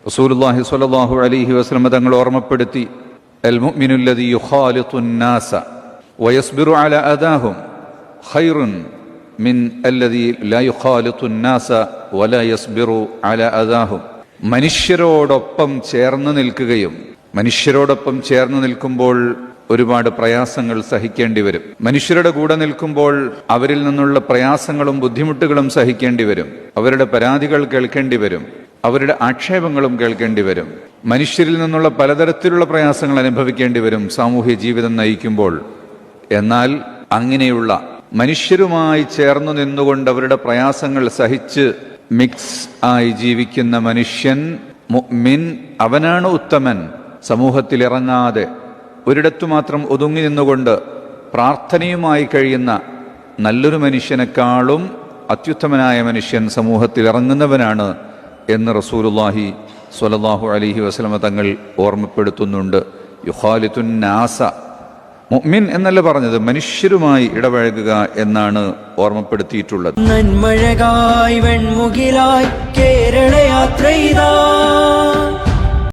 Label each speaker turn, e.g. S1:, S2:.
S1: റസൂലുള്ളാഹി സ്വല്ലല്ലാഹു അലൈഹി വസല്ലം തങ്ങൾ ഓർമ്മപ്പെടുത്തി, അൽ മുഅ്മിനു അല്ലദീ യുഖാലിത്തുൻ നാസ വയസ്ബിറു അലാ അദാഹും ഖൈറുൻ മിൻ അല്ലദീ ലാ യുഖാലിത്തുൻ നാസ വലാ യസ്ബിറു അലാ അദാഹും. മനുഷ്യരോടൊപ്പം ചേർന്ന് നിൽക്കുകയും, മനുഷ്യരോടൊപ്പം ചേർന്ന് നിൽക്കുമ്പോൾ ഒരുപാട് പ്രയാസങ്ങൾ സഹിക്കേണ്ടി വരും. മനുഷ്യരുടെ കൂടെ നിൽക്കുമ്പോൾ അവരിൽ നിന്നുള്ള പ്രയാസങ്ങളും ബുദ്ധിമുട്ടുകളും സഹിക്കേണ്ടി വരും. അവരുടെ പരാതികൾ കേൾക്കേണ്ടി വരും. അവരുടെ ആക്ഷേപങ്ങളും കേൾക്കേണ്ടി വരും. മനുഷ്യരിൽ നിന്നുള്ള പലതരത്തിലുള്ള പ്രയാസങ്ങൾ അനുഭവിക്കേണ്ടി വരും സാമൂഹ്യ ജീവിതം നയിക്കുമ്പോൾ. എന്നാൽ അങ്ങനെയുള്ള മനുഷ്യരുമായി ചേർന്നു നിന്നുകൊണ്ട് അവരുടെ പ്രയാസങ്ങൾ സഹിച്ച് മിക്സ് ആയി ജീവിക്കുന്ന മനുഷ്യൻ, മുഅ്മിൻ, അവനാണ് ഉത്തമൻ. സമൂഹത്തിൽ ഇറങ്ങാതെ ഒരിടത്തു മാത്രം ഒതുങ്ങി നിന്നുകൊണ്ട് പ്രാർത്ഥനയുമായി കഴിയുന്ന നല്ലൊരു മനുഷ്യനേക്കാളും അത്യുത്തമനായ മനുഷ്യൻ സമൂഹത്തിൽ ഇറങ്ങുന്നവനാണ് എന്ന് റസൂലുള്ളാഹി സ്വല്ലല്ലാഹു അലൈഹി വസല്ലം തങ്ങൾ ഓർമ്മപ്പെടുത്തുന്നുണ്ട്. യുഖാലിത്തുൻ നാസ, മുഅ്മിൻ എന്നല്ല പറഞ്ഞത്, മനുഷ്യരുമായി ഇടപഴകുക എന്നാണ് ഓർമ്മപ്പെടുത്തിയിട്ടുള്ളത്.
S2: നന്മഴകായി വെൺമുകിലായി കേരള യാത്ര